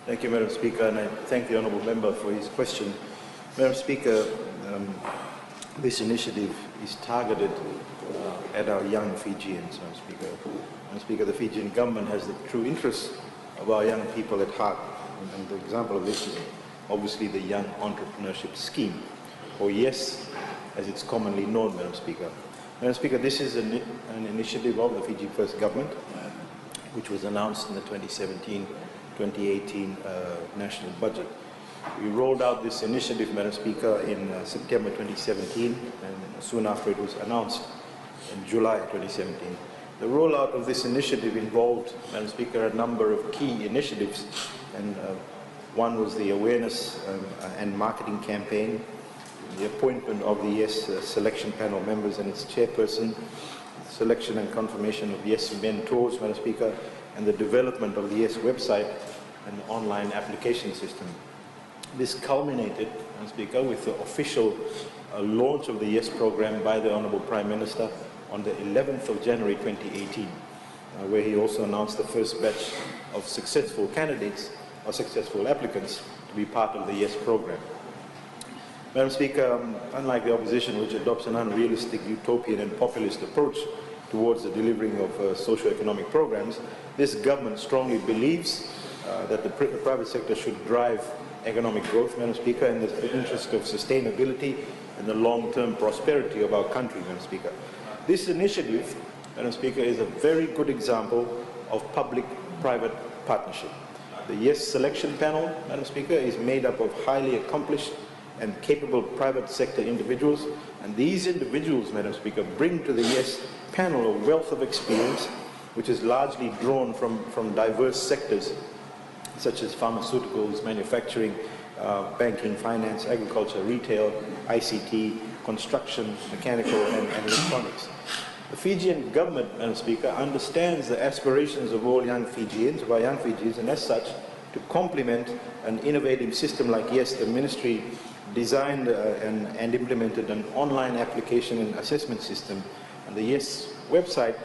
Thank you, Madam Speaker, and I thank the Honourable Member for his question. Madam Speaker, this initiative is targeted at our young Fijians, Madam Speaker. Madam Speaker, the Fijian government has the true interests of our young people at heart, and the example of this is obviously the Young Entrepreneurship Scheme, or YES, as it's commonly known, Madam Speaker. Madam Speaker, this is an initiative of the Fiji First Government, which was announced in the 2017-2018 national budget. We rolled out this initiative, Madam Speaker, in September 2017, and soon after it was announced in July 2017. The rollout of this initiative involved, Madam Speaker, a number of key initiatives, and one was the awareness and marketing campaign, the appointment of the YES selection panel members and its chairperson, selection and confirmation of YES mentors, Madam Speaker, and the development of the YES website and the online application system. This culminated, Madam Speaker, with the official launch of the YES program by the Honourable Prime Minister on the 11th of January 2018, where he also announced the first batch of successful candidates or successful applicants to be part of the YES program. Madam Speaker, unlike the opposition, which adopts an unrealistic, utopian and populist approach towards the delivering of socio-economic programs, this government strongly believes that the private sector should drive economic growth, Madam Speaker, in the interest of sustainability and the long-term prosperity of our country, Madam Speaker. This initiative, Madam Speaker, is a very good example of public-private partnership. The YES selection panel, Madam Speaker, is made up of highly accomplished and capable private sector individuals, and these individuals, Madam Speaker, bring to the YES panel a wealth of experience which is largely drawn from diverse sectors such as pharmaceuticals, manufacturing, banking, finance, agriculture, retail, ICT, construction, mechanical and electronics. The Fijian government, Madam Speaker, understands the aspirations of all young Fijians, of our young Fijians, and as such, to complement an innovative system like YES, the Ministry designed and implemented an online application and assessment system, and the YES website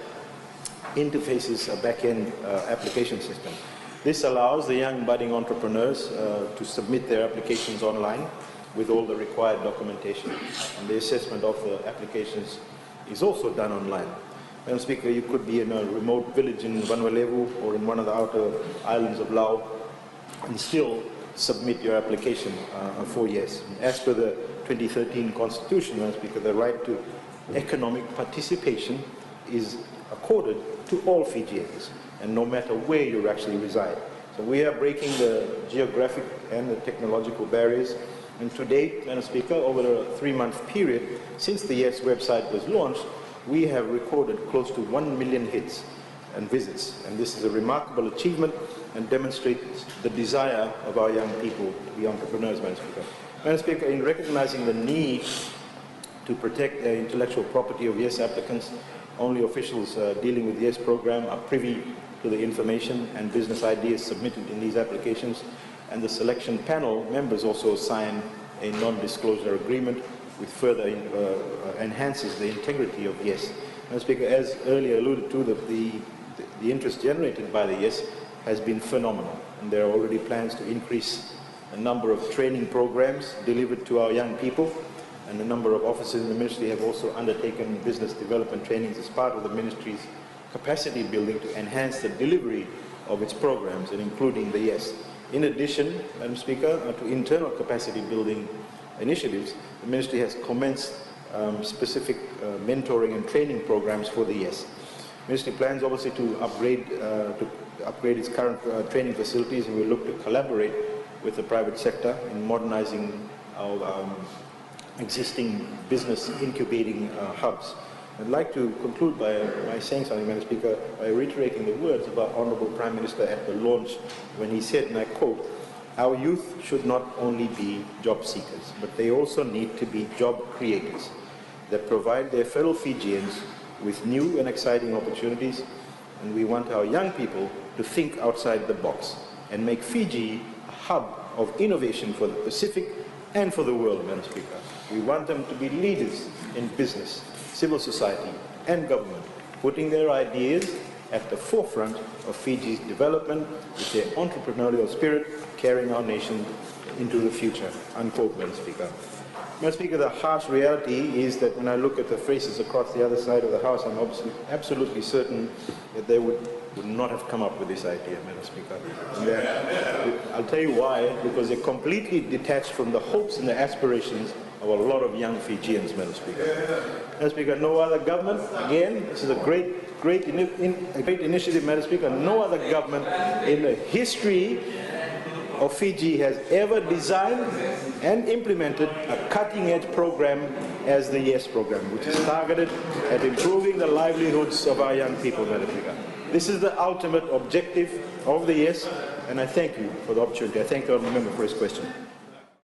interfaces a back-end application system. This allows the young budding entrepreneurs to submit their applications online with all the required documentation, and the assessment of the applications is also done online. Madam Speaker, you could be in a remote village in Vanuatu or in one of the outer islands of Laos and still submit your application for YES. As per the 2013 Constitution, Madam Speaker, the right to economic participation is accorded to all Fijians, and no matter where you actually reside. So we are breaking the geographic and the technological barriers, and to date, Madam Speaker, over a 3-month period since the YES website was launched, we have recorded close to 1 million hits and visits, and this is a remarkable achievement and demonstrates the desire of our young people to be entrepreneurs, Madam Speaker. Madam Speaker, in recognizing the need to protect the intellectual property of YES applicants, only officials dealing with the YES program are privy to the information and business ideas submitted in these applications, and the selection panel members also sign a non-disclosure agreement which further enhances the integrity of YES. Madam Speaker, as earlier alluded to, the interest generated by the YES has been phenomenal, and there are already plans to increase the number of training programs delivered to our young people, and a number of officers in the ministry have also undertaken business development trainings as part of the ministry's capacity building to enhance the delivery of its programs, and including the YES. In addition, Madam Speaker, to internal capacity building initiatives, the ministry has commenced specific mentoring and training programs for the YES. The ministry plans obviously to upgrade its current training facilities, and we look to collaborate with the private sector in modernizing our existing business incubating hubs. I'd like to conclude by saying something, Madam Speaker, by reiterating the words of our Honourable Prime Minister at the launch when he said, and I quote, "Our youth should not only be job seekers, but they also need to be job creators that provide their fellow Fijians with new and exciting opportunities, and we want our young people to think outside the box and make Fiji a hub of innovation for the Pacific and for the world, Madam Speaker. We want them to be leaders in business, civil society and government, putting their ideas at the forefront of Fiji's development with their entrepreneurial spirit, carrying our nation into the future, unquote, Madam Speaker. Madam Speaker, the harsh reality is that when I look at the faces across the other side of the House, I'm absolutely certain that they would not have come up with this idea, Madam Speaker. I'll tell you why, because they're completely detached from the hopes and the aspirations of a lot of young Fijians, Madam Speaker. Madam Speaker, no other government, again, this is a great initiative, Madam Speaker, no other government in the history of Fiji has ever designed and implemented a cutting-edge program as the YES program, which is targeted at improving the livelihoods of our young people, Madam Speaker. This is the ultimate objective of the YES, and I thank you for the opportunity. I thank the honourable member for his question.